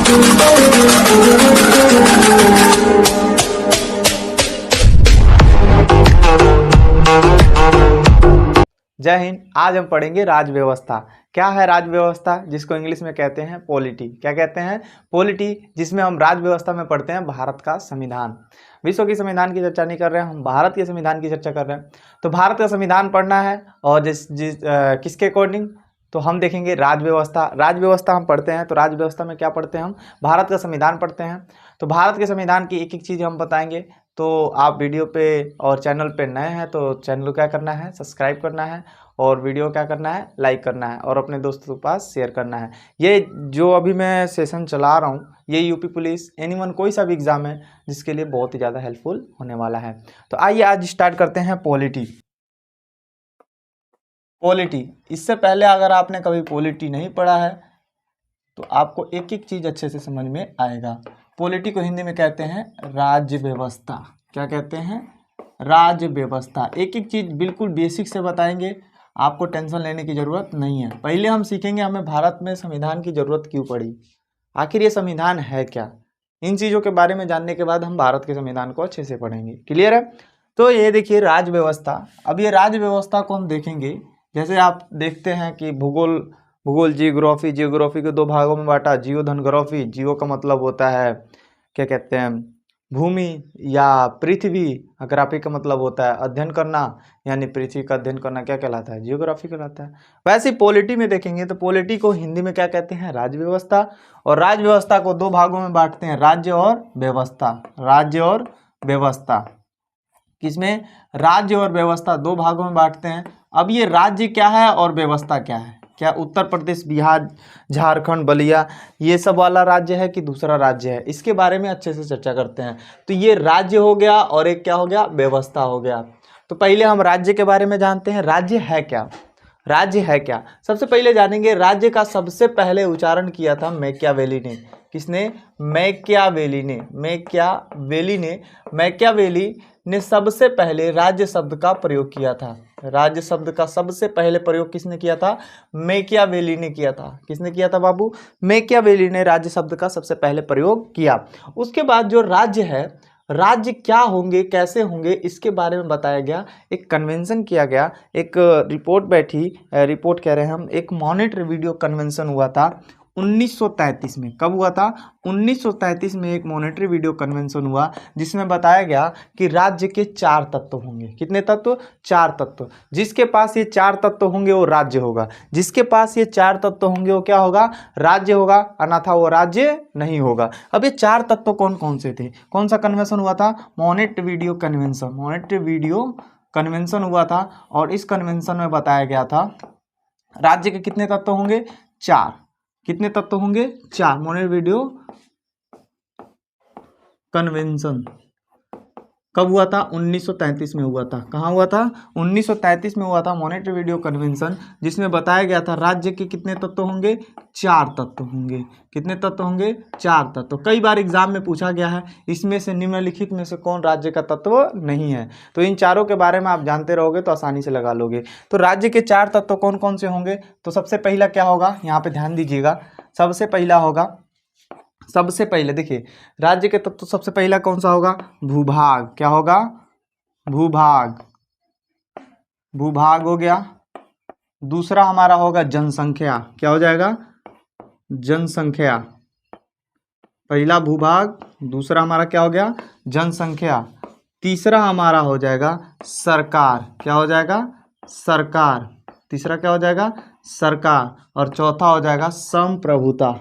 जय हिंद। आज हम पढ़ेंगे राज व्यवस्था। क्या है राज व्यवस्था, जिसको इंग्लिश में कहते हैं पॉलिटी। क्या कहते हैं? पॉलिटी, जिसमें हम राज व्यवस्था में पढ़ते हैं भारत का संविधान। विश्व के संविधान की चर्चा नहीं कर रहे हैं, हम भारत के संविधान की चर्चा कर रहे हैं। तो भारत का संविधान पढ़ना है और किसके अकॉर्डिंग, तो हम देखेंगे राज व्यवस्था। राज व्यवस्था हम पढ़ते हैं तो राज व्यवस्था में क्या पढ़ते हैं हम? भारत का संविधान पढ़ते हैं। तो भारत के संविधान की एक एक चीज़ हम बताएंगे। तो आप वीडियो पे और चैनल पे नए हैं तो चैनल को क्या करना है? सब्सक्राइब करना है और वीडियो क्या करना है? लाइक करना है और अपने दोस्तों के पास शेयर करना है। ये जो अभी मैं सेशन चला रहा हूँ ये यूपी पुलिस एनीवन कोई सा भी एग्ज़ाम है जिसके लिए बहुत ही ज़्यादा हेल्पफुल होने वाला है। तो आइए आज स्टार्ट करते हैं पॉलिटी। पॉलिटी, इससे पहले अगर आपने कभी पॉलिटी नहीं पढ़ा है तो आपको एक एक चीज़ अच्छे से समझ में आएगा। पॉलिटी को हिंदी में कहते हैं राज्य व्यवस्था। क्या कहते हैं? राज्य व्यवस्था। एक एक चीज़ बिल्कुल बेसिक से बताएंगे, आपको टेंशन लेने की ज़रूरत नहीं है। पहले हम सीखेंगे हमें भारत में संविधान की ज़रूरत क्यों पड़ी, आखिर ये संविधान है क्या। इन चीज़ों के बारे में जानने के बाद हम भारत के संविधान को अच्छे से पढ़ेंगे। क्लियर है? तो ये देखिए राज व्यवस्था। अब ये राज व्यवस्था को हम देखेंगे, जैसे आप देखते हैं कि भूगोल जियोग्राफी को दो भागों में बांटा। जियो धनग्राफी, जियो का मतलब होता है क्या कहते हैं? भूमि या पृथ्वी। ग्राफी का मतलब होता है अध्ययन करना, यानी पृथ्वी का अध्ययन करना क्या कहलाता है? जियोग्राफी कहलाता है। वैसे पॉलिटी में देखेंगे तो पॉलिटी को हिंदी में क्या कहते हैं? राज्य व्यवस्था। और राज्य व्यवस्था को दो भागों में बांटते हैं, राज्य और व्यवस्था। राज्य और व्यवस्था, किसमें? राज्य और व्यवस्था दो भागों में बांटते हैं। अब ये राज्य क्या है और व्यवस्था क्या है? क्या उत्तर प्रदेश, बिहार, झारखंड, बलिया ये सब वाला राज्य है कि दूसरा राज्य है? इसके बारे में अच्छे से चर्चा करते हैं। तो ये राज्य हो गया और एक क्या हो गया? व्यवस्था हो गया। तो पहले हम राज्य के बारे में जानते हैं। राज्य है क्या? राज्य है क्या? सबसे पहले जानेंगे राज्य का सबसे पहले उच्चारण किया था मैकियावेली ने। किसने? मैकियावेली ने। मैकियावेली ने सबसे पहले राज्य शब्द का प्रयोग किया था। राज्य शब्द का सबसे पहले प्रयोग किसने किया था? मैकियावेली ने किया था। किसने किया था बाबू? मैकियावेली ने राज्य शब्द का सबसे पहले प्रयोग किया। उसके बाद जो राज्य है, राज्य क्या होंगे, कैसे होंगे, इसके बारे में बताया गया। एक कन्वेंशन किया गया, एक रिपोर्ट कह रहे हैं हम, एक मॉनिटरी वीडियो कन्वेंशन हुआ था 1933 में। कब हुआ था? 1933 में एक मॉनिटरी वीडियो कन्वेंशन हुआ जिसमें बताया गया कि राज्य के 4 तत्व होंगे। कितने तत्व? 4 तत्व। जिसके पास ये 4 तत्व होंगे वो राज्य होगा। जिसके पास ये 4 तत्व होंगे वो क्या होगा? राज्य होगा, अन्यथा वो राज्य नहीं होगा। अब ये 4 तत्व कौन कौन से थे? कौन सा कन्वेंशन हुआ था? मॉनिटरी वीडियो कन्वेंशन हुआ था। और इस कन्वेंशन में बताया गया था राज्य के कितने तत्व होंगे? 4। कितने तत्व होंगे? 4। मॉनिटरी वीडियो कन्वेंशन कब हुआ था? 1933 में हुआ था। कहाँ हुआ था? 1933 में हुआ था मॉनिटरी वीडियो कन्वेंशन, जिसमें बताया गया था राज्य के कितने तत्व होंगे? 4 तत्व होंगे। कितने तत्व होंगे? 4 तत्व। कई बार एग्जाम में पूछा गया है इसमें से निम्नलिखित में से कौन राज्य का तत्व नहीं है। तो इन चारों के बारे में आप जानते रहोगे तो आसानी से लगा लोगे। तो राज्य के 4 तत्व कौन कौन से होंगे? तो सबसे पहला क्या होगा, यहाँ पे ध्यान दीजिएगा। सबसे पहले देखिए राज्य के तत्व, सबसे पहला कौन सा होगा? भूभाग। क्या होगा? भूभाग हो गया। दूसरा हमारा होगा जनसंख्या। क्या हो जाएगा? जनसंख्या। पहला भूभाग, दूसरा हमारा क्या हो गया? जनसंख्या। तीसरा हमारा हो जाएगा सरकार। क्या हो जाएगा? सरकार। तीसरा क्या हो जाएगा? सरकार। और चौथा हो जाएगा संप्रभुता।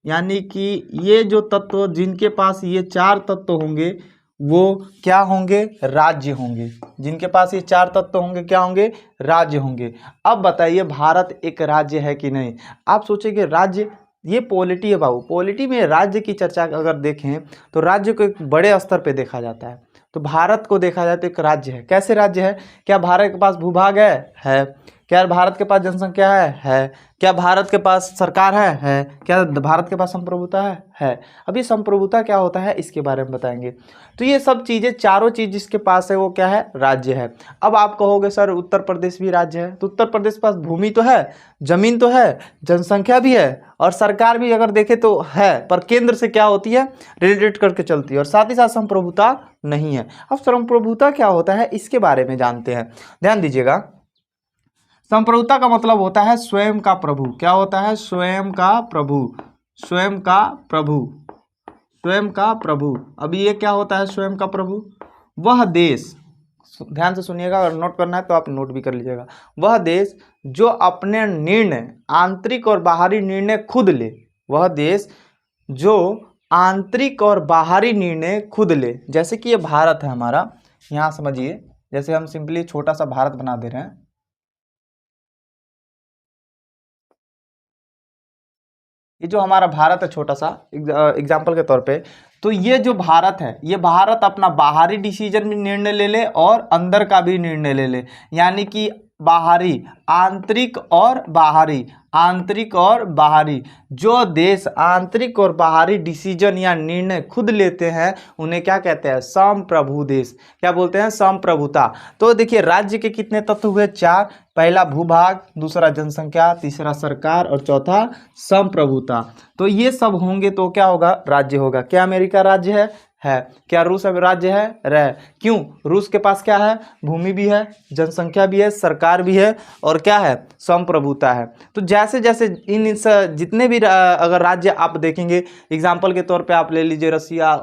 यानी कि ये जो तत्व, जिनके पास ये 4 तत्व होंगे वो क्या होंगे? राज्य होंगे। जिनके पास ये 4 तत्व होंगे क्या होंगे? राज्य होंगे। अब बताइए भारत एक राज्य है कि नहीं? आप सोचेंगे राज्य, ये पॉलिटी है बाबू। पॉलिटी में राज्य की चर्चा अगर देखें तो राज्य को एक बड़े स्तर पे देखा जाता है। तो भारत को देखा जाए तो एक राज्य है। कैसे राज्य है? क्या भारत के पास भूभाग है? क्या भारत के पास जनसंख्या है। क्या भारत के पास सरकार है। क्या भारत के पास संप्रभुता है। अब ये संप्रभुता क्या होता है इसके बारे में बताएंगे। तो ये सब चीज़ें, चारों चीज़ जिसके पास है वो क्या है, राज्य है। अब आप कहोगे सर उत्तर प्रदेश भी राज्य है, तो उत्तर प्रदेश के पास भूमि तो है, जमीन तो है, जनसंख्या भी है और सरकार भी अगर देखे तो है, पर केंद्र से क्या होती है, रिलेटेड करके चलती है, और साथ ही साथ संप्रभुता नहीं है। अब संप्रभुता क्या होता है इसके बारे में जानते हैं, ध्यान दीजिएगा। संप्रभुता का मतलब होता है स्वयं का प्रभु। क्या होता है, स्वयं का प्रभु, स्वयं का प्रभु, स्वयं का प्रभु। अब ये क्या होता है स्वयं का प्रभु, वह देश, ध्यान से सुनिएगा, अगर नोट करना है तो आप नोट भी कर लीजिएगा, वह देश जो अपने निर्णय, आंतरिक और बाहरी निर्णय खुद ले, वह देश जो आंतरिक और बाहरी निर्णय खुद ले। जैसे कि ये भारत है हमारा, यहाँ समझिए, जैसे हम सिंपली छोटा सा भारत बना दे रहे हैं, ये जो हमारा भारत है छोटा सा एग्जाम्पल के तौर पे, तो ये जो भारत है, ये भारत अपना बाहरी डिसीजन भी निर्णय ले ले और अंदर का भी निर्णय ले ले, यानी कि बाहरी, आंतरिक और बाहरी, आंतरिक और बाहरी। जो देश आंतरिक और बाहरी डिसीजन या निर्णय खुद लेते हैं उन्हें क्या कहते हैं, संप्रभु देश। क्या बोलते हैं, संप्रभुता। तो देखिए राज्य के कितने तत्व हुए, 4, पहला भूभाग, दूसरा जनसंख्या, तीसरा सरकार और चौथा संप्रभुता। तो ये सब होंगे तो क्या होगा, राज्य होगा। क्या अमेरिका राज्य है। क्या रूस राज्य है, क्यों, रूस के पास क्या है, भूमि भी है, जनसंख्या भी है, सरकार भी है और क्या है, संप्रभुता है। तो जैसे जैसे इन जितने भी अगर राज्य आप देखेंगे, एग्जाम्पल के तौर पे आप ले लीजिए रसिया,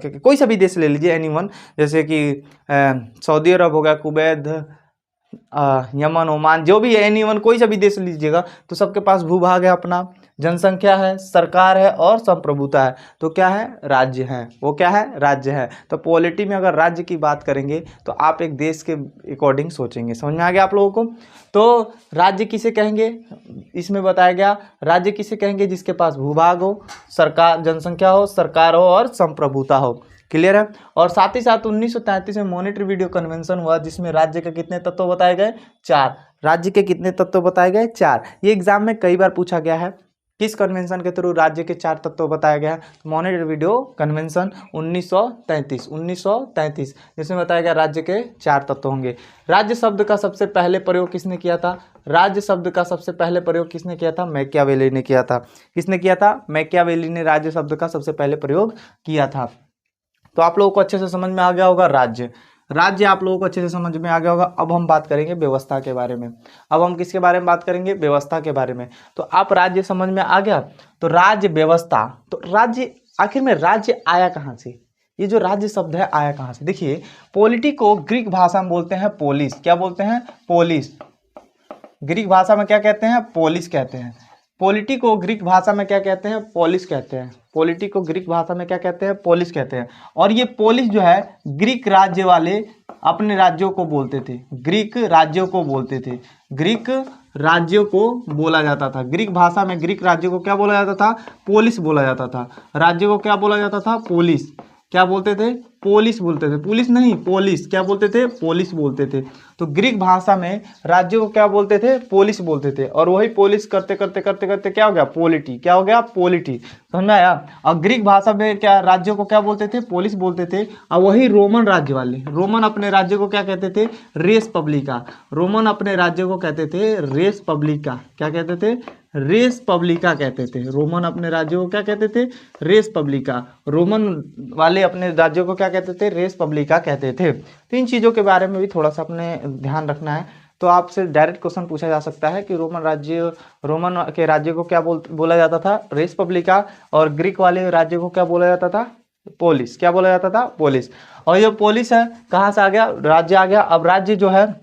कोई सा भी देश ले लीजिए, एनीवन, जैसे कि सऊदी अरब हो गया, कुवैत, यमन, ओमान, जो भी है, एनीवन कोई सा भी देश लीजिएगा, तो सबके पास भूभाग है अपना, जनसंख्या है, सरकार है और संप्रभुता है। तो क्या है, राज्य है, वो क्या है, राज्य है। तो पॉलिटी में अगर राज्य की बात करेंगे तो आप एक देश के अकॉर्डिंग सोचेंगे। समझ में आ गया आप लोगों को। तो राज्य किसे कहेंगे, इसमें बताया गया, राज्य किसे कहेंगे, जिसके पास भूभाग हो, सरकार, जनसंख्या हो, सरकार हो और संप्रभुता हो। क्लियर है। और साथ ही साथ 1933 में मॉनेटरी वीडियो कन्वेंशन हुआ, जिसमें राज्य के कितने तत्व बताए गए, 4। राज्य के कितने तत्व बताए गए, 4। ये एग्जाम में कई बार पूछा गया है, किस कन्वेंशन के थ्रू राज्य के 4 तत्व बताया गया है, मॉनेटरी वीडियो कन्वेंशन 1933, जिसमें बताया गया राज्य के 4 तत्व होंगे। राज्य शब्द का सबसे पहले प्रयोग किसने किया था, राज्य शब्द का सबसे पहले प्रयोग किसने किया था, मैकियावेली ने किया था। किसने किया था, मैकियावेली ने राज्य शब्द का सबसे पहले प्रयोग किया था। तो आप लोगों को अच्छे से समझ में आ गया होगा राज्य, राज्य आप लोगों को अच्छे से समझ में आ गया होगा। अब हम बात करेंगे व्यवस्था के बारे में। अब हम किसके बारे में बात करेंगे, व्यवस्था के बारे में। तो आप राज्य समझ में आ गया, तो राज्य व्यवस्था, तो राज्य, आखिर में राज्य आया कहाँ से, ये जो राज्य शब्द है आया कहाँ से। देखिए पॉलिटी को ग्रीक भाषा में बोलते हैं पोलिस। क्या बोलते हैं, पोलिस। ग्रीक भाषा में क्या कहते हैं, पोलिस कहते हैं। पॉलिटी को ग्रीक भाषा में क्या कहते हैं, पोलिस कहते हैं। पॉलिटी को ग्रीक भाषा में क्या कहते हैं, पोलिस कहते हैं। और ये पोलिस जो है ग्रीक राज्य वाले अपने राज्यों को बोलते थे, ग्रीक राज्यों को बोलते थे, ग्रीक राज्यों को बोला जाता था। ग्रीक भाषा में ग्रीक राज्यों को क्या बोला जाता था, पोलिस बोला जाता था। राज्यों को क्या बोला जाता था, पोलिस। क्या बोलते थे, पोलिस बोलते थे, पुलिस नहीं, पोलिस। क्या बोलते थे, पोलिस बोलते थे। तो ग्रीक भाषा में राज्यों को क्या बोलते थे, पोलिस बोलते थे। और वही पोलिस करते करते करते करते क्या हो गया, पोलिटी। क्या हो गया, पोलिटी। समझ में आया। और ग्रीक भाषा में क्या राज्यों को क्या बोलते थे, पोलिस बोलते थे। और वही रोमन राज्य वाले, रोमन अपने राज्य को क्या कहते थे, रेस पब्लिका। रोमन अपने राज्य को कहते थे रेस पब्लिका। क्या कहते थे, रेस पब्लिका कहते थे। रोमन अपने राज्यों को क्या कहते थे, रेस पब्लिका। रोमन वाले अपने राज्यों को क्या कहते थे, रेस पब्लिका कहते थे। तो इन चीज़ों के बारे में भी थोड़ा सा अपने ध्यान रखना है। तो आपसे डायरेक्ट क्वेश्चन पूछा जा सकता है कि रोमन के राज्य को क्या बोला जाता था, रेस पब्लिका। और ग्रीक वाले राज्य को क्या बोला जाता था, पोलिस। क्या बोला जाता था, पोलिस। और ये पोलिस है कहाँ से आ गया, राज्य आ गया। अब राज्य जो है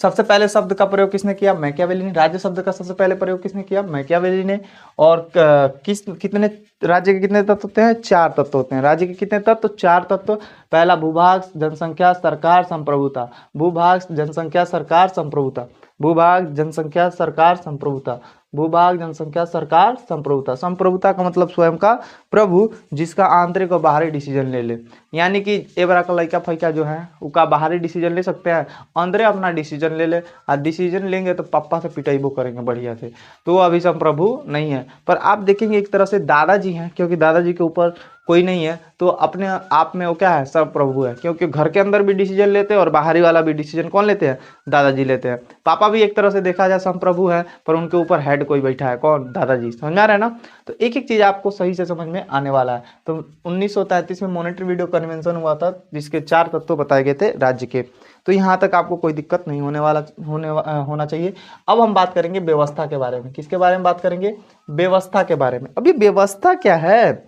सबसे पहले शब्द का प्रयोग किसने किया, मैकियावेली ने। राज्य शब्द का सबसे पहले प्रयोग किसने किया, मैकियावेली ने। और कितने राज्य के कितने तत्व होते हैं, 4 तत्व होते हैं। राज्य के कितने तत्व, 4 तत्व। पहला भूभाग, जनसंख्या, सरकार, संप्रभुता। भूभाग, जनसंख्या, सरकार, संप्रभुता। भूभाग, जनसंख्या, सरकार, संप्रभुता। भूभाग, जनसंख्या, सरकार, संप्रभुता। संप्रभुता का मतलब स्वयं का प्रभु, जिसका आंतरिक और बाहरी डिसीजन ले ले। यानी कि ए बड़ा का लड़का फैका जो है उसका बाहरी डिसीजन ले सकते हैं, अंदर अपना डिसीजन ले ले, और डिसीजन लेंगे तो पापा से पिटाइबो करेंगे बढ़िया से, तो वो अभी संप्रभु नहीं है। पर आप देखेंगे एक तरह से दादाजी हैं, क्योंकि दादाजी के ऊपर कोई नहीं है, तो अपने आप में वो क्या है, सब प्रभु है, क्योंकि घर के अंदर भी डिसीजन लेते हैं और बाहरी वाला भी डिसीजन कौन लेते हैं, दादाजी लेते हैं। पापा भी एक तरह से देखा जाए संप्रभु है, पर उनके ऊपर हेड कोई बैठा है, कौन, दादाजी। समझ में आ रहा है ना। तो एक एक चीज आपको सही से समझ में आने वाला है। तो 1933 में मॉनेटरी वीडियो कन्वेंशन हुआ था, जिसके 4 तत्व बताए गए थे राज्य के। तो यहाँ तक आपको कोई दिक्कत नहीं होना चाहिए। अब हम बात करेंगे व्यवस्था के बारे में। किसके बारे में बात करेंगे, व्यवस्था के बारे में। अभी व्यवस्था क्या है,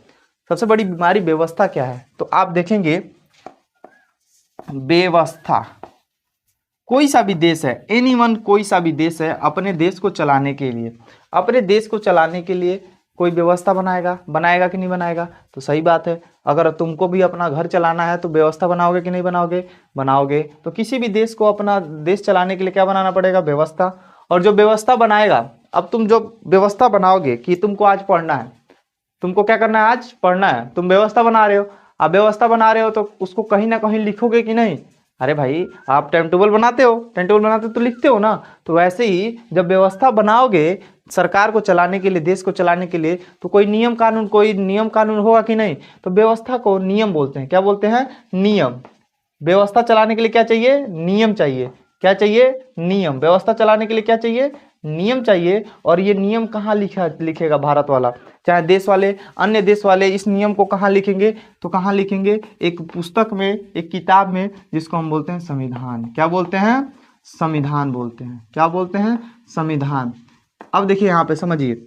सबसे बड़ी बीमारी व्यवस्था क्या है, तो आप देखेंगे व्यवस्था, कोई सा भी देश है, एनीवन, कोई सा भी देश है, अपने देश को चलाने के लिए कोई व्यवस्था बनाएगा कि नहीं बनाएगा, तो सही बात है। अगर तुमको भी अपना घर चलाना है तो व्यवस्था बनाओगे कि नहीं बनाओगे। तो किसी भी देश को अपना देश चलाने के लिए क्या बनाना पड़ेगा, व्यवस्था। और जो व्यवस्था बनाएगा, अब तुम जो व्यवस्था बनाओगे कि तुमको आज पढ़ना है, तुमको क्या करना है, आज पढ़ना है, तुम व्यवस्था बना रहे हो। अब व्यवस्था बना रहे हो तो उसको कहीं ना कहीं लिखोगे कि नहीं। अरे भाई, आप टाइम टेबल बनाते हो तो लिखते हो ना। तो वैसे ही जब व्यवस्था बनाओगे सरकार को चलाने के लिए, देश को चलाने के लिए, तो कोई नियम कानून होगा कि नहीं। तो व्यवस्था को नियम बोलते हैं। क्या बोलते हैं, नियम। व्यवस्था चलाने के लिए क्या चाहिए, नियम चाहिए। क्या चाहिए, नियम। व्यवस्था चलाने के लिए क्या चाहिए, नियम चाहिए। और ये नियम कहाँ लिखेगा भारत वाला, चाहे देश वाले, अन्य देश वाले इस नियम को कहाँ लिखेंगे, तो कहाँ लिखेंगे, एक पुस्तक में, एक किताब में, जिसको हम बोलते हैं संविधान। क्या बोलते हैं, संविधान बोलते हैं। क्या बोलते हैं, संविधान। अब देखिए यहाँ पे समझिए,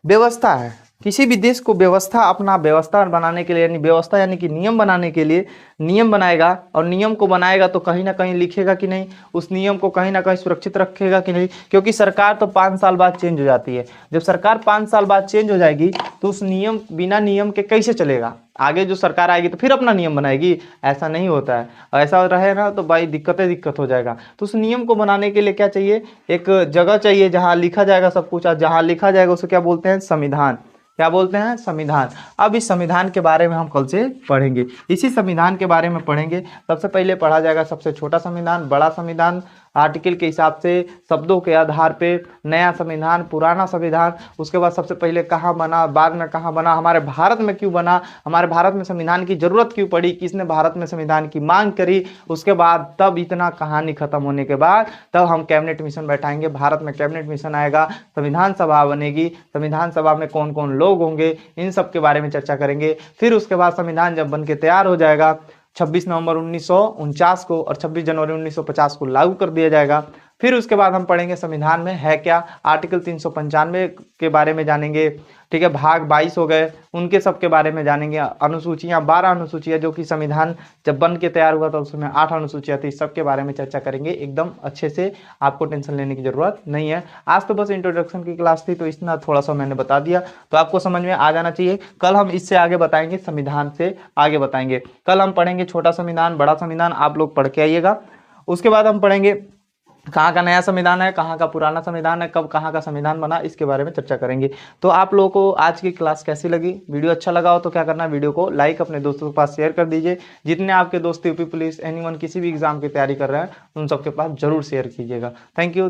व्यवस्था है, किसी भी देश को अपना व्यवस्था बनाने के लिए, यानी व्यवस्था यानी कि नियम बनाने के लिए नियम बनाएगा, और नियम को बनाएगा तो कहीं ना कहीं लिखेगा कि नहीं, उस नियम को कहीं ना कहीं सुरक्षित रखेगा कि नहीं। क्योंकि सरकार तो 5 साल बाद चेंज हो जाती है। जब सरकार 5 साल बाद चेंज हो जाएगी तो उस नियम, बिना नियम के कैसे चलेगा, आगे जो सरकार आएगी तो फिर अपना नियम बनाएगी, ऐसा नहीं होता है। ऐसा रहे ना तो भाई दिक्कत हो जाएगा। तो उस नियम को बनाने के लिए क्या चाहिए, एक जगह चाहिए जहाँ लिखा जाएगा सब कुछ, और जहाँ लिखा जाएगा उसे क्या बोलते हैं, संविधान। क्या बोलते हैं, संविधान। अब इस संविधान के बारे में हम कल से पढ़ेंगे। इसी संविधान के बारे में पढ़ेंगे। सबसे पहले पढ़ा जाएगा सबसे छोटा संविधान, बड़ा संविधान, आर्टिकल के हिसाब से, शब्दों के आधार पे, नया संविधान, पुराना संविधान। उसके बाद सबसे पहले कहाँ बना, बाद में कहाँ बना, हमारे भारत में क्यों बना, हमारे भारत में संविधान की जरूरत क्यों पड़ी, किसने भारत में संविधान की मांग करी। उसके बाद तब इतना कहानी खत्म होने के बाद तब हम कैबिनेट मिशन बैठाएंगे। भारत में कैबिनेट मिशन आएगा, संविधान सभा बनेगी, संविधान सभा में कौन कौन लोग होंगे, इन सब के बारे में चर्चा करेंगे। फिर उसके बाद संविधान जब बन के तैयार हो जाएगा, 26 नवंबर 1949 को और 26 जनवरी 1950 को लागू कर दिया जाएगा। फिर उसके बाद हम पढ़ेंगे संविधान में है क्या, आर्टिकल 395 के बारे में जानेंगे। ठीक है, भाग 22 हो गए, उनके सब के बारे में जानेंगे। अनुसूचियाँ 12 अनुसूचियाँ, जो कि संविधान जब बन के तैयार हुआ था उसमें 8 अनुसूचियाँ थी, सब के बारे में चर्चा करेंगे एकदम अच्छे से। आपको टेंशन लेने की जरूरत नहीं है। आज तो बस इंट्रोडक्शन की क्लास थी, तो इतना थोड़ा सा मैंने बता दिया, तो आपको समझ में आ जाना चाहिए। कल हम इससे आगे बताएंगे, संविधान से आगे बताएंगे। कल हम पढ़ेंगे छोटा संविधान, बड़ा संविधान, आप लोग पढ़ के आइएगा। उसके बाद हम पढ़ेंगे कहाँ का नया संविधान है, कहाँ का पुराना संविधान है, कब कहाँ का संविधान बना, इसके बारे में चर्चा करेंगे। तो आप लोगों को आज की क्लास कैसी लगी, वीडियो अच्छा लगा हो तो क्या करना है, वीडियो को लाइक, अपने दोस्तों के पास शेयर कर दीजिए। जितने आपके दोस्त यूपी पुलिस, एनीवन किसी भी एग्जाम की तैयारी कर रहे हैं उन सबके पास जरूर शेयर कीजिएगा। Thank you.